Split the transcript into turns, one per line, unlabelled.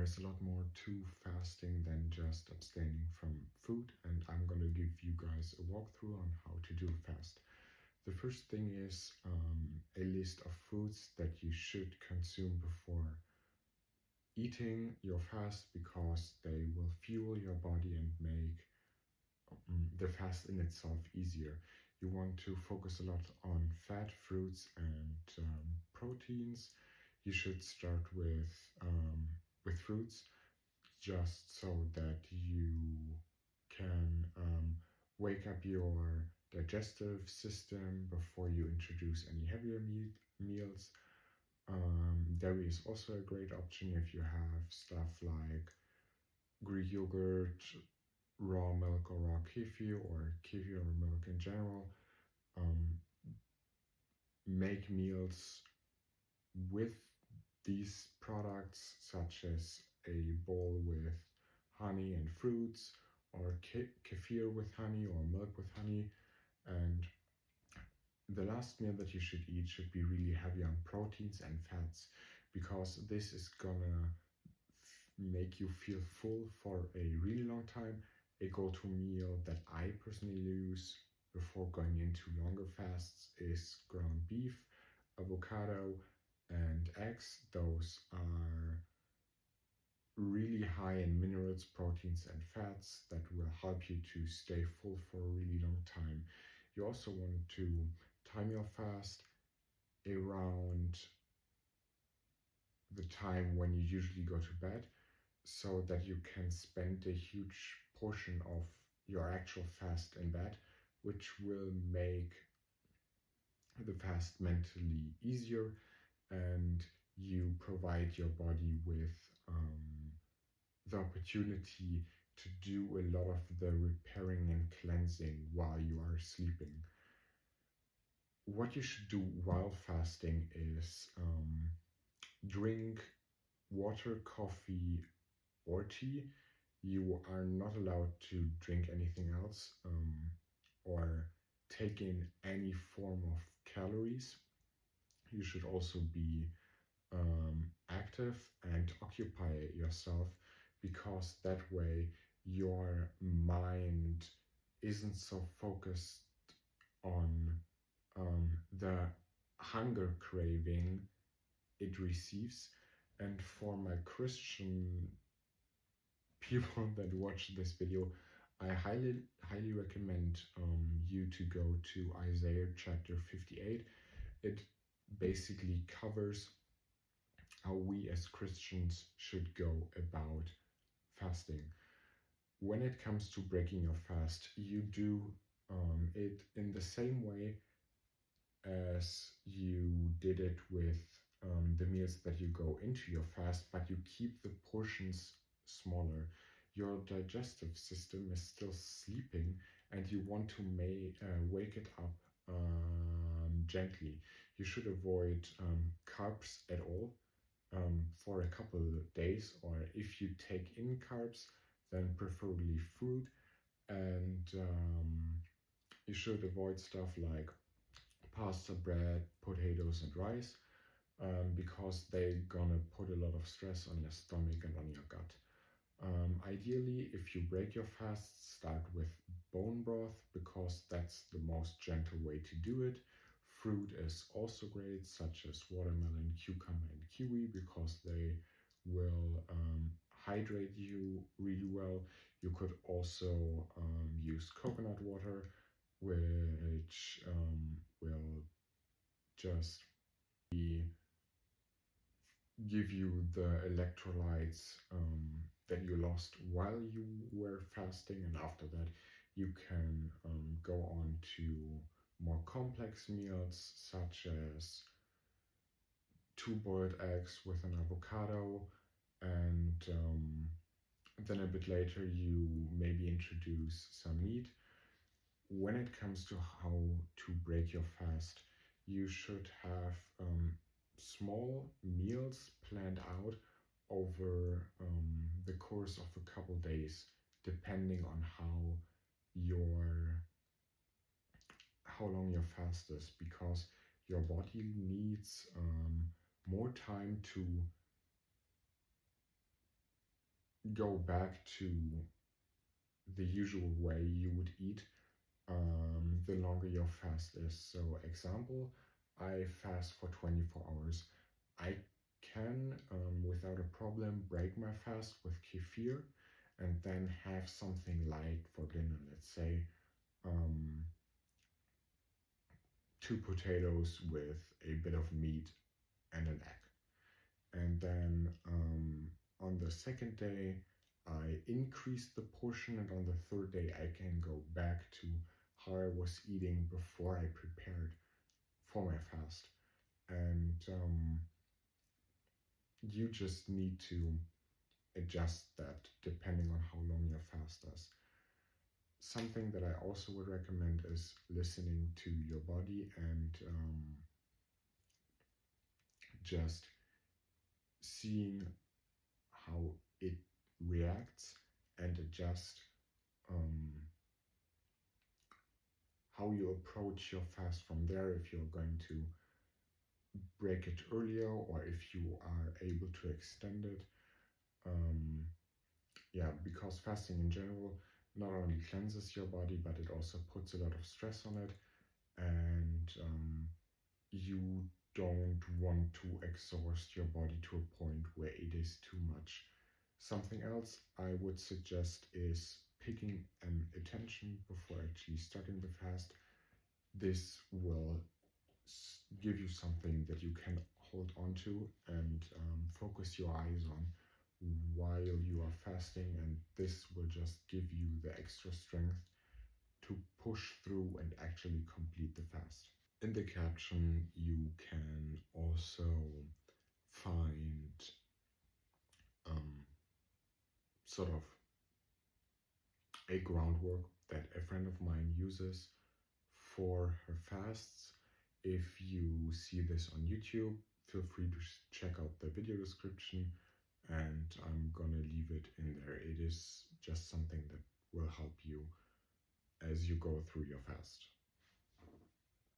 there's a lot more to fasting than just abstaining from food, and I'm going to give you guys a walkthrough on how to do fast. The first thing is a list of foods that you should consume before eating your fast, because they will fuel your body and make the fast in itself easier. You want to focus a lot on fat, fruits, and proteins. You should start with fruits, just so that you can wake up your digestive system before you introduce any heavier meals. Dairy is also a great option if you have stuff like Greek yogurt, raw milk or raw kefir, or kefir or milk in general. Make meals with these products, such as a bowl with honey and fruits, or kefir with honey, or milk with honey. And the last meal that you should eat should be really heavy on proteins and fats, because this is gonna make you feel full for a really long time. A go-to meal that I personally use before going into longer fasts is ground beef, avocado, and eggs. Those are really high in minerals, proteins, and fats that will help you to stay full for a really long time. You also want to time your fast around the time when you usually go to bed, so that you can spend a huge portion of your actual fast in bed, which will make the fast mentally easier, and you provide your body with the opportunity to do a lot of the repairing and cleansing while you are sleeping. What you should do while fasting is drink water, coffee, or tea. You are not allowed to drink anything else or take in any form of calories. You should also be active and occupy yourself, because that way your mind isn't so focused on the hunger craving it receives. And for my Christian people that watch this video, I highly recommend you to go to Isaiah chapter 58. It basically covers how we as Christians should go about fasting. When it comes to breaking your fast, you do it in the same way as you did it with the meals that you go into your fast, but you keep the portions smaller. Your digestive system is still sleeping, and you want to wake it up gently. You should avoid carbs at all for a couple of days, or if you take in carbs, then preferably fruit. And you should avoid stuff like pasta, bread, potatoes, and rice, because they're gonna put a lot of stress on your stomach and on your gut. Ideally, if you break your fast, start with bone broth, because that's the most gentle way to do it. Fruit is also great, such as watermelon, cucumber, and kiwi, because they will hydrate you really well. You could also use coconut water, which will just give you the electrolytes that you lost while you were fasting, and after that you can go on to more complex meals, such as 2 boiled eggs with an avocado, and then a bit later you maybe introduce some meat. When it comes to how to break your fast, you should have small meals planned out over the course of a couple days, depending on how long your fast is, because your body needs more time to go back to the usual way you would eat, the longer your fast is. So, example, I fast for 24 hours. I can, without a problem, break my fast with kefir and then have something light for dinner. Let's say um, two potatoes with a bit of meat and an egg. And then on the second day, I increase the portion, and on the third day, I can go back to how I was eating before I prepared for my fast. And you just need to adjust that depending on how long your fast is. Something that I also would recommend is listening to your body and just seeing how it reacts and adjust um, how you approach your fast from there, if you're going to break it earlier or if you are able to extend it. Um, yeah, because fasting in general not only cleanses your body, but it also puts a lot of stress on it, and you don't want to exhaust your body to a point where it is too much. Something else I would suggest is picking an attention before actually starting the fast. This will give you something that you can hold on to and focus your eyes on while you are fasting, and this will just give you the extra strength to push through and actually complete the fast. In the caption, you can also find sort of a groundwork that a friend of mine uses for her fasts. If you see this on YouTube, feel free to check out the video description, and I'm gonna leave it in there. It is just something that will help you as you go through your fast.